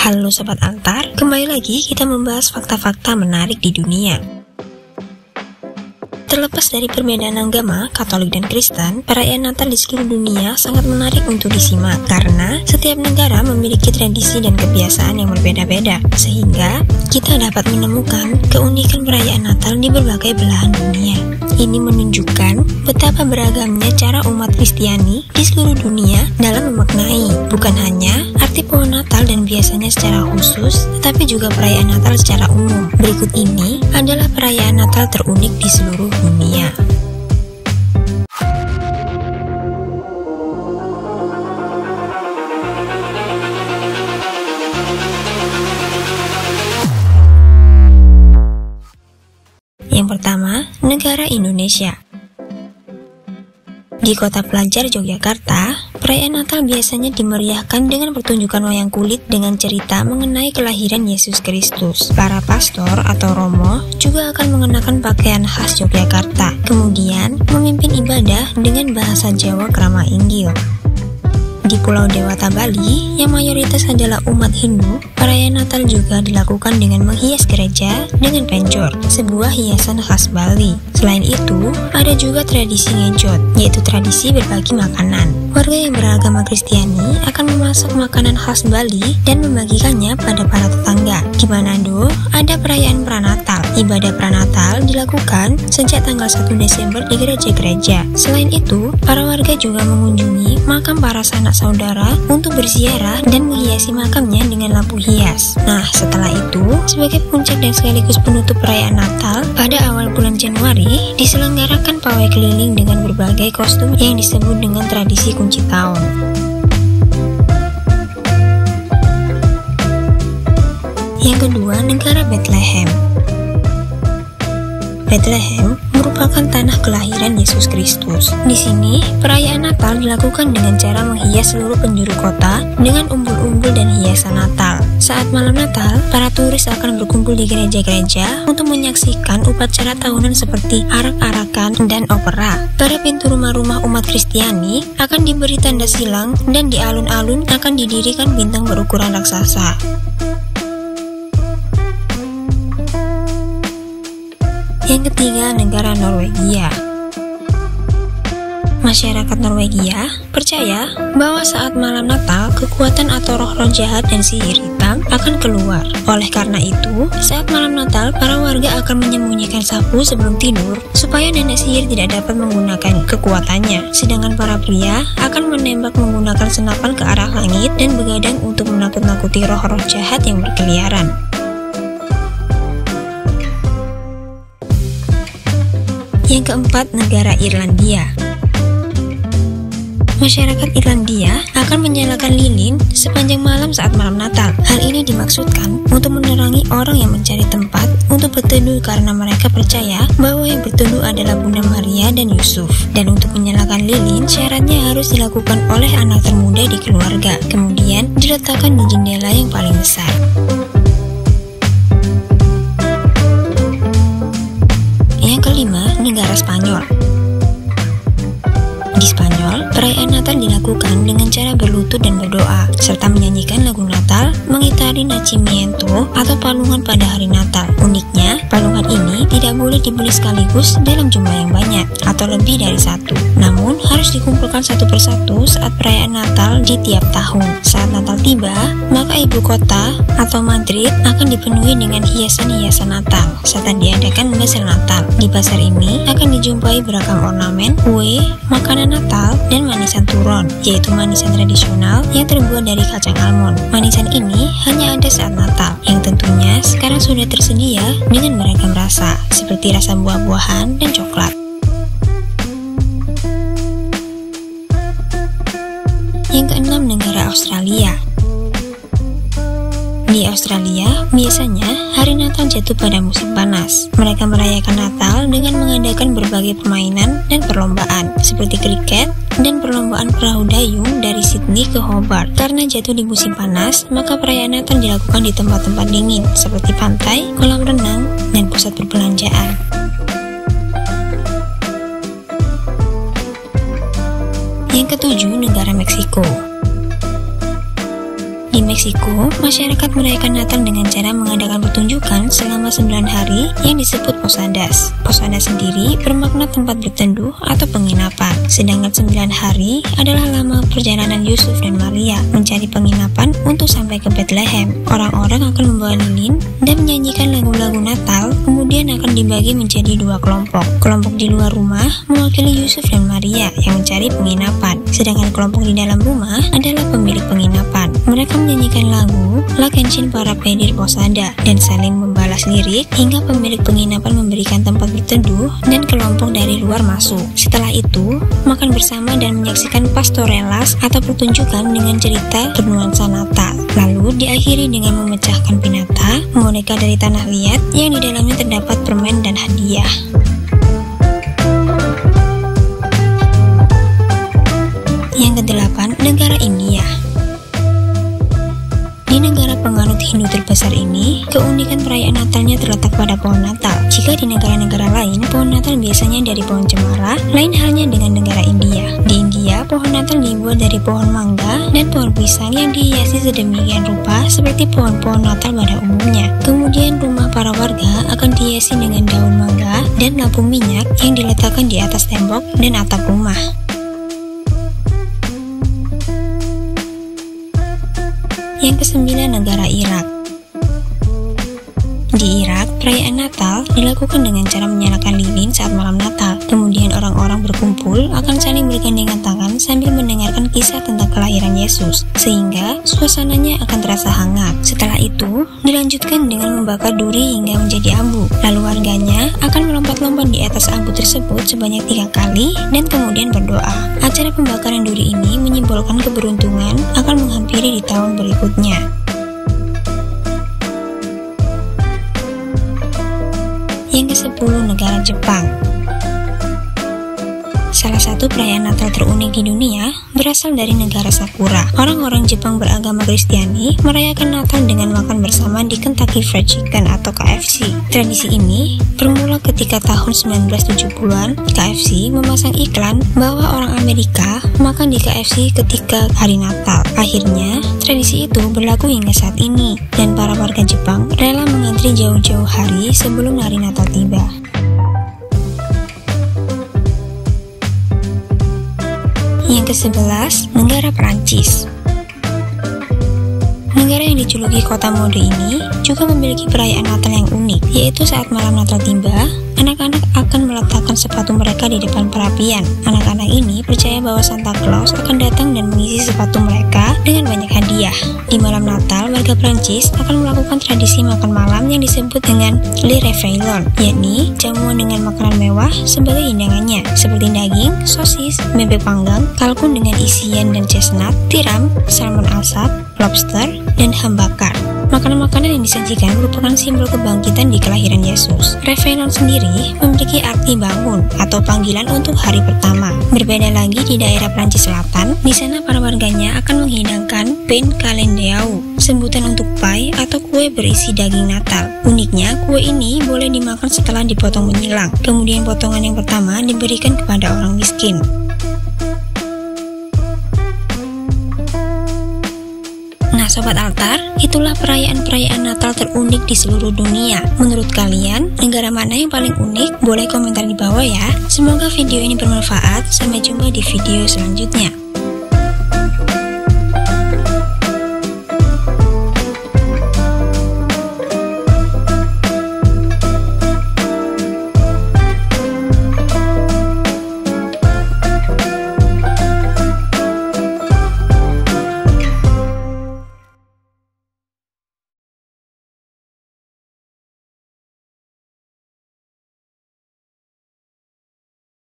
Halo Sobat Altar, kembali lagi kita membahas fakta-fakta menarik di dunia. Terlepas dari perbedaan agama, Katolik dan Kristen, perayaan Natal di seluruh dunia sangat menarik untuk disimak karena setiap negara memiliki tradisi dan kebiasaan yang berbeda-beda, sehingga kita dapat menemukan keunikan perayaan Natal di berbagai belahan dunia. Ini menunjukkan betapa beragamnya cara umat Kristiani di seluruh dunia dalam memaknai bukan hanya arti pohon Natal dan biasanya secara khusus, tetapi juga perayaan Natal secara umum. Berikut ini adalah perayaan Natal terunik di seluruh dunia. Yang pertama, negara Indonesia. Di kota pelajar Yogyakarta, perayaan Natal biasanya dimeriahkan dengan pertunjukan wayang kulit dengan cerita mengenai kelahiran Yesus Kristus. Para pastor atau romo juga akan mengenakan pakaian khas Yogyakarta, kemudian memimpin ibadah dengan bahasa Jawa Krama Inggil. Di Pulau Dewata Bali, yang mayoritas adalah umat Hindu, perayaan Natal juga dilakukan dengan menghias gereja dengan penjor, sebuah hiasan khas Bali. Selain itu, ada juga tradisi ngejot, yaitu tradisi berbagi makanan. Warga yang beragama Kristiani akan memasak makanan khas Bali dan membagikannya pada para tetangga. Di Manado, ada perayaan Pranatal. Ibadah Pranatal dilakukan sejak tanggal 1 Desember di gereja-gereja. Selain itu, para warga juga mengunjungi makam para sanak saudara untuk berziarah dan menghiasi makamnya dengan lampu hias. Nah, setelah itu, sebagai puncak dan sekaligus penutup perayaan Natal, pada awal bulan Januari, diselenggarakan pawai keliling dengan berbagai kostum yang disebut dengan tradisi kunci tahun. Yang kedua, negara Bethlehem. Bethlehem merupakan tanah kelahiran Yesus Kristus. Di sini, perayaan Natal dilakukan dengan cara menghias seluruh penjuru kota dengan umbul-umbul dan hiasan Natal. Saat malam Natal, para turis akan berkumpul di gereja-gereja untuk menyaksikan upacara tahunan seperti arak-arakan dan opera. Para pintu rumah-rumah umat Kristiani akan diberi tanda silang dan di alun-alun akan didirikan bintang berukuran raksasa. Yang ketiga, negara Norwegia. Masyarakat Norwegia percaya bahwa saat malam Natal, kekuatan atau roh-roh jahat dan sihir hitam akan keluar. Oleh karena itu, saat malam Natal, para warga akan menyembunyikan sapu sebelum tidur supaya nenek sihir tidak dapat menggunakan kekuatannya. Sedangkan para pria akan menembak menggunakan senapan ke arah langit dan begadang untuk menakut-nakuti roh-roh jahat yang berkeliaran. Yang keempat, negara Irlandia. Masyarakat Irlandia akan menyalakan lilin sepanjang malam saat malam Natal. Hal ini dimaksudkan untuk menerangi orang yang mencari tempat untuk berteduh karena mereka percaya bahwa yang berteduh adalah Bunda Maria dan Yusuf. Dan untuk menyalakan lilin, syaratnya harus dilakukan oleh anak termuda di keluarga, kemudian diletakkan di jendela yang paling besar. Yang kelima, negara Spanyol. Di Spanyol, perayaan Natal dilakukan dengan cara berlutut dan berdoa, serta menyanyikan lagu Natal mengitari Nacimiento atau palungan pada hari Natal. Uniknya, palungan ini tidak boleh dibeli sekaligus dalam jumlah yang banyak atau lebih dari satu. Namun, harus dikumpulkan satu persatu saat perayaan Natal di tiap tahun. Saat Natal tiba, maka ibu kota atau Madrid akan dipenuhi dengan hiasan-hiasan Natal serta diadakan bazar Natal. Di bazar ini akan dijumpai beragam ornamen, kue, makanan Natal, dan manisan turon, yaitu manisan tradisional yang terbuat dari kacang almond. Manisan ini hanya ada saat Natal, yang tentunya sekarang sudah tersedia dengan beragam rasa, seperti rasa buah-buahan dan coklat. Yang keenam, negara Australia. Di Australia, biasanya hari Natal jatuh pada musim panas. Mereka merayakan Natal dengan mengadakan berbagai permainan dan perlombaan, seperti kriket dan perlombaan perahu dayung dari Sydney ke Hobart. Karena jatuh di musim panas, maka perayaan Natal dilakukan di tempat-tempat dingin, seperti pantai, kolam renang, dan pusat perbelanjaan. Yang ketujuh, negara Meksiko. Di Meksiko, masyarakat merayakan Natal dengan cara mengadakan pertunjukan selama 9 hari yang disebut posadas. Posadas sendiri bermakna tempat berteduh atau penginapan. Sedangkan 9 hari adalah lama perjalanan Yusuf dan Maria mencari penginapan untuk sampai ke Bethlehem. Orang-orang akan membawa lilin dan menyanyikan lagu-lagu Natal, kemudian akan dibagi menjadi 2 kelompok. Kelompok di luar rumah mewakili Yusuf dan Maria yang mencari penginapan, sedangkan kelompok di dalam rumah adalah pemilik penginapan. Mereka menyanyikan lagu La Canción para Pedir Posada dan saling membalas lirik hingga pemilik penginapan memberikan tempat berteduh dan kelompok dari luar masuk. Setelah itu, makan bersama dan menyaksikan pastorelas atau pertunjukan dengan cerita bernuansa Natal. Lalu diakhiri dengan memecahkan pinata, boneka dari tanah liat yang di dalamnya terdapat permen dan hadiah. Yang kedelapan, negara India. Di negara penganut Hindu terbesar ini, keunikan perayaan Natalnya terletak pada pohon Natal. Jika di negara-negara lain, pohon Natal biasanya dari pohon cemara, lain halnya dengan negara India. Di India, pohon Natal dibuat dari pohon mangga dan pohon pisang yang dihiasi sedemikian rupa seperti pohon-pohon Natal pada umumnya. Kemudian rumah para warga akan dihiasi dengan daun mangga dan lampu minyak yang diletakkan di atas tembok dan atap rumah. Yang kesembilan, negara Irak. Di Irak, perayaan Natal dilakukan dengan cara menyalakan lilin saat malam Natal. Kemudian orang-orang berkumpul akan saling bergandengan tangan sambil mendengarkan kisah tentang kelahiran Yesus, sehingga suasananya akan terasa hangat. Setelah itu, dilanjutkan dengan membakar duri hingga menjadi abu. Lalu warganya akan melompat-lompat di atas abu tersebut sebanyak 3 kali dan kemudian berdoa. Acara pembakaran duri ini menyimbolkan keberuntungan akan menghampiri di tahun berikutnya. Yang ke-10, negara Jepang. Salah satu perayaan Natal terunik di dunia berasal dari negara Sakura. Orang-orang Jepang beragama Kristiani merayakan Natal dengan makan bersama di Kentucky Fried Chicken atau KFC. Tradisi ini bermula ketika tahun 1970-an, KFC memasang iklan bahwa orang Amerika makan di KFC ketika hari Natal. Akhirnya, tradisi itu berlaku hingga saat ini, dan para warga Jepang rela mengantri jauh-jauh hari sebelum hari Natal tiba. Yang ke-11, negara Perancis. Negara yang dijuluki kota mode ini juga memiliki perayaan Natal yang unik, yaitu saat malam Natal tiba, anak-anak akan meletakkan sepatu mereka di depan perapian. Anak-anak ini percaya bahwa Santa Claus akan datang dan mengisi sepatu mereka dengan banyak hadiah. Di malam Natal, warga Prancis akan melakukan tradisi makan malam yang disebut dengan Le Réveillon, yakni jamuan dengan makanan mewah sebagai hidangannya, seperti daging, sosis, bebek panggang, kalkun dengan isian dan chestnut, tiram, salmon asap, lobster, dan ham bakar. Makanan-makanan yang disajikan merupakan simbol kebangkitan di kelahiran Yesus. Réveillon sendiri memiliki arti bangun atau panggilan untuk hari pertama. Berbeda lagi di daerah Prancis Selatan, di sana para warganya akan menghidangkan pain calendeau, sebutan untuk pie atau kue berisi daging Natal. Uniknya, kue ini boleh dimakan setelah dipotong menyilang. Kemudian potongan yang pertama diberikan kepada orang miskin. Nah Sobat Altar, itulah perayaan-perayaan Natal terunik di seluruh dunia. Menurut kalian, negara mana yang paling unik? Boleh komentar di bawah ya. Semoga video ini bermanfaat. Sampai jumpa di video selanjutnya.